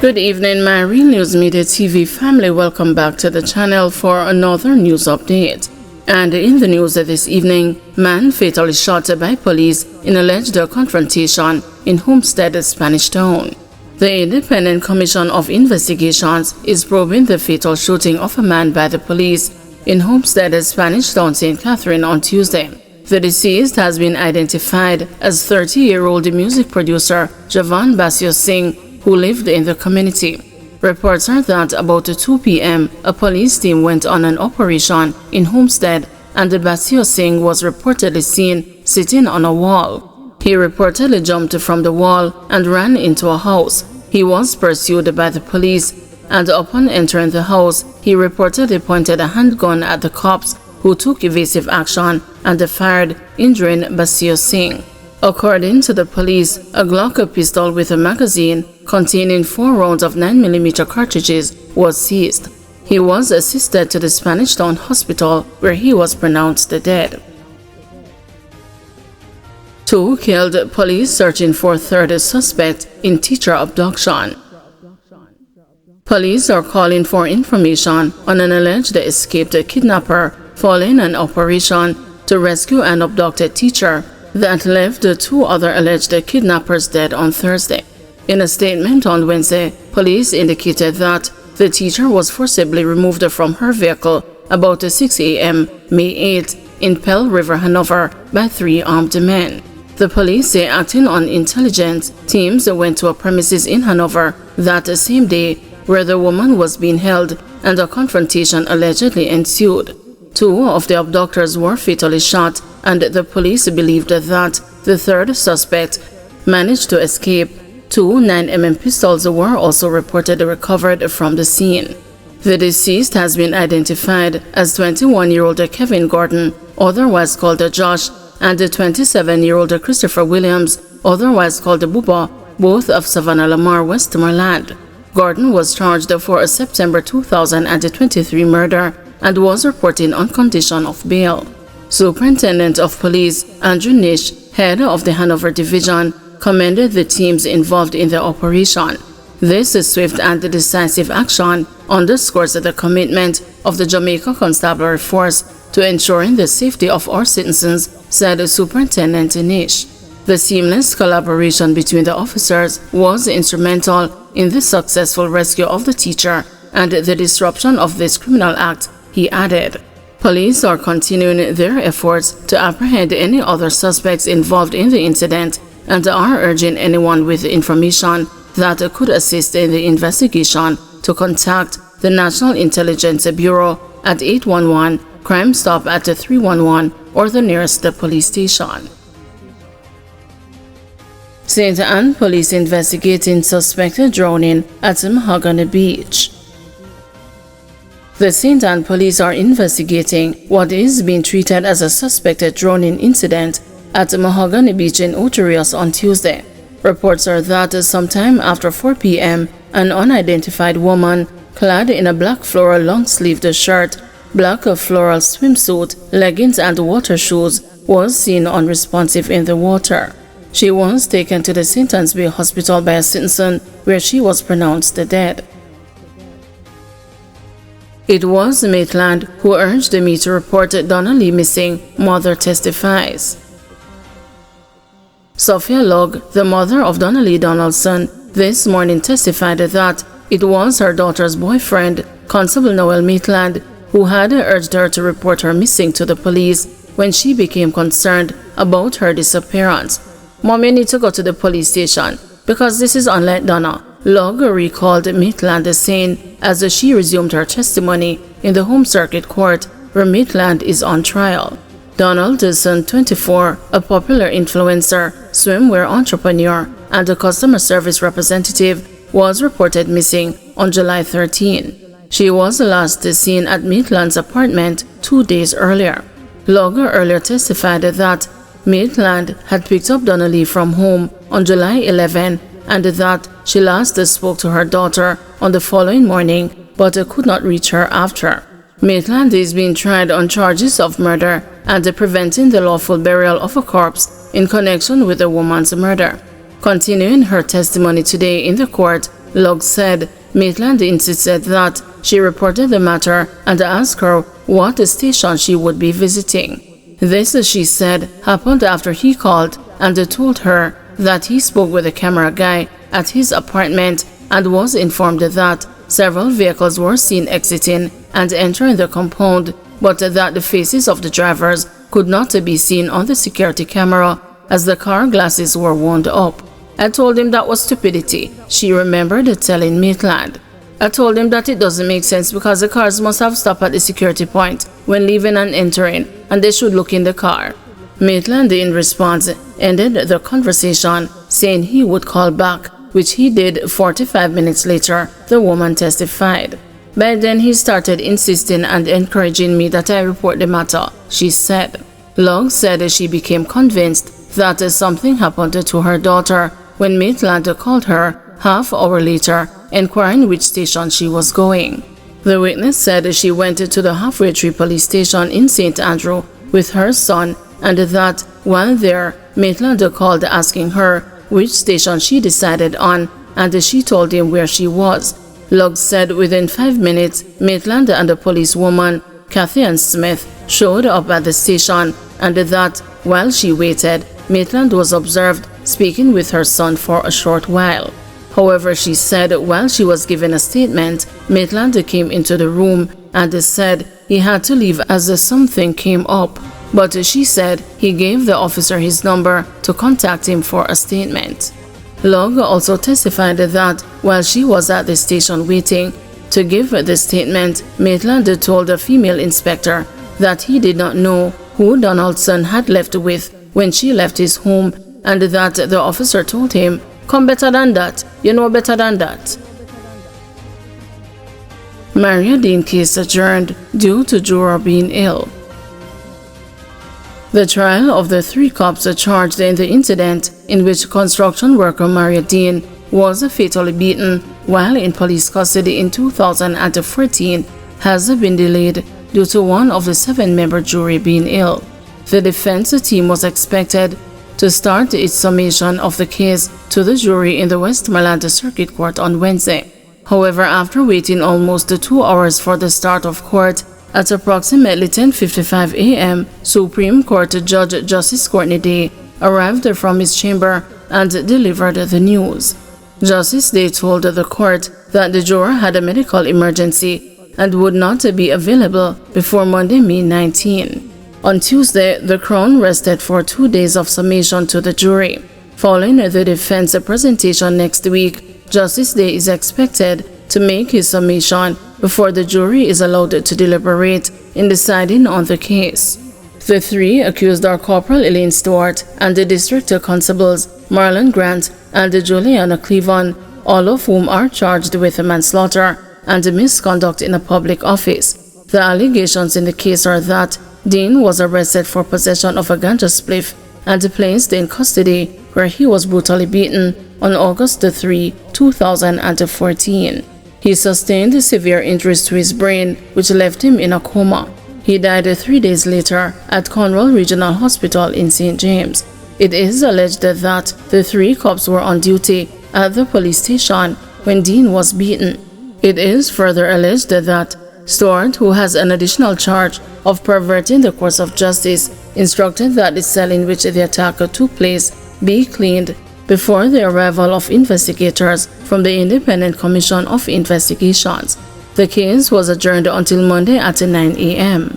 Good evening, my Real News Media TV family. Welcome back to the channel for another news update. And in the news this evening, man fatally shot by police in alleged confrontation in Homestead, Spanish Town. The Independent Commission of Investigations is probing the fatal shooting of a man by the police in Homestead, Spanish Town, St. Catherine on Tuesday. The deceased has been identified as 30-year-old music producer Javan Basio Singh, who lived in the community. Reports are that about 2 p.m., a police team went on an operation in Homestead and Basio Singh was reportedly seen sitting on a wall. He reportedly jumped from the wall and ran into a house. He was pursued by the police, and upon entering the house, he reportedly pointed a handgun at the cops, who took evasive action and fired, injuring Basio Singh. According to the police, a Glock pistol with a magazine containing 4 rounds of 9mm cartridges was seized. He was assisted to the Spanish Town Hospital, where he was pronounced dead. 2 killed, police searching for third suspect in teacher abduction. Police are calling for information on an alleged escaped kidnapper following an operation to rescue an abducted teacher that left the 2 other alleged kidnappers dead on Thursday. In a statement on Wednesday, police indicated that the teacher was forcibly removed from her vehicle about 6 a.m. May 8 in Pell River, Hanover, by 3 armed men. The police say acting on intelligence, teams went to a premises in Hanover that same day where the woman was being held and a confrontation allegedly ensued. 2 of the abductors were fatally shot, and the police believed that the third suspect managed to escape. 2 9mm pistols were also reported recovered from the scene. The deceased has been identified as 21-year-old Kevin Gordon, otherwise called Josh, and 27-year-old Christopher Williams, otherwise called Bubba, both of Savannah Lamar, Westmoreland. Gordon was charged for a September 2023 murder and was reporting on condition of bail. Superintendent of Police Andrew Nish, head of the Hanover Division, commended the teams involved in the operation. This swift and decisive action underscores the commitment of the Jamaica Constabulary Force to ensuring the safety of our citizens, said Superintendent Nish. The seamless collaboration between the officers was instrumental in the successful rescue of the teacher and the disruption of this criminal act, he added. Police are continuing their efforts to apprehend any other suspects involved in the incident and are urging anyone with information that could assist in the investigation to contact the National Intelligence Bureau at 811, Crime Stop at 311, or the nearest police station. St. Anne police investigating suspected drowning at Mahogany Beach. The St. Anne police are investigating what is being treated as a suspected drowning incident at Mahogany Beach in Ocho Rios on Tuesday. Reports are that sometime after 4 p.m., an unidentified woman clad in a black floral long-sleeved shirt, black floral swimsuit, leggings and water shoes was seen unresponsive in the water. She was taken to the St. Anne's Bay Hospital by a citizen, where she was pronounced dead. It was Maitland who urged me to report Donnelly missing, mother testifies. Sophia Logg, the mother of Donnelly Donaldson, this morning testified that it was her daughter's boyfriend, Constable Noel Maitland, who had urged her to report her missing to the police when she became concerned about her disappearance. "Mom, you need to go to the police station because this is unlike Donna," Logg recalled Maitland, saying as she resumed her testimony in the Home Circuit Court, where Maitland is on trial. Donaldson, 24, a popular influencer, swimwear entrepreneur, and a customer service representative, was reported missing on July 13. She was last seen at Maitland's apartment 2 days earlier. Logg earlier testified that Maitland had picked up Donnelly from home on July 11 and that she last spoke to her daughter on the following morning but could not reach her after. Maitland is being tried on charges of murder and preventing the lawful burial of a corpse in connection with the woman's murder. Continuing her testimony today in the court, Lugg said Maitland insisted that she reported the matter and asked her what station she would be visiting. This, she said, happened after he called and told her that he spoke with the camera guy at his apartment and was informed that several vehicles were seen exiting and entering the compound, but that the faces of the drivers could not be seen on the security camera as the car glasses were wound up. I told him that was stupidity, she remembered telling Maitland. I told him that it doesn't make sense because the cars must have stopped at the security point when leaving and entering, and they should look in the car. Maitland, in response, ended the conversation, saying he would call back, which he did 45 minutes later, the woman testified. By then, he started insisting and encouraging me that I report the matter, she said. Lugg said she became convinced that something happened to her daughter when Maitland called her half-hour later, inquiring which station she was going. The witness said she went to the Halfway Tree police station in St. Andrew with her son, and that while there, Maitland called asking her which station she decided on, and she told him where she was. Lugg said within 5 minutes, Maitland and a policewoman, Kathy Ann Smith, showed up at the station, and that while she waited, Maitland was observed speaking with her son for a short while. However, she said while she was giving a statement, Maitland came into the room and said he had to leave as something came up, but she said he gave the officer his number to contact him for a statement. Lugg also testified that while she was at the station waiting to give the statement, Maitland told a female inspector that he did not know who Donaldson had left with when she left his home, and that the officer told him, "Come better than that, you know better than that." Maria Deane case adjourned due to juror being ill. The trial of the 3 cops charged in the incident in which construction worker Maria Deane was fatally beaten while in police custody in 2014 has been delayed due to one of the 7-member jury being ill. The defense team was expected to start its summation of the case to the jury in the Westmoreland Circuit Court on Wednesday. However, after waiting almost 2 hours for the start of court, at approximately 10:55 a.m., Supreme Court Judge Justice Courtney Day arrived from his chamber and delivered the news. Justice Day told the court that the juror had a medical emergency and would not be available before Monday, May 19. On Tuesday, the Crown rested for 2 days of summation to the jury. Following the defense presentation next week, Justice Day is expected to make his summation before the jury is allowed to deliberate in deciding on the case. The 3 accused are Corporal Elaine Stewart and the District Constables Marlon Grant and Juliana Cleavon, all of whom are charged with manslaughter and misconduct in a public office. The allegations in the case are that Deane was arrested for possession of a ganja spliff and placed in custody, where he was brutally beaten on August 3, 2014. He sustained severe injuries to his brain, which left him in a coma. He died 3 days later at Cornwall Regional Hospital in St. James. It is alleged that the 3 cops were on duty at the police station when Deane was beaten. It is further alleged that Stewart, who has an additional charge of perverting the course of justice, instructed that the cell in which the attack took place be cleaned before the arrival of investigators from the Independent Commission of Investigations. The case was adjourned until Monday at 9 a.m.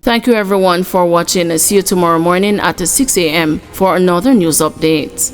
Thank you everyone for watching. See you tomorrow morning at 6 a.m. for another news update.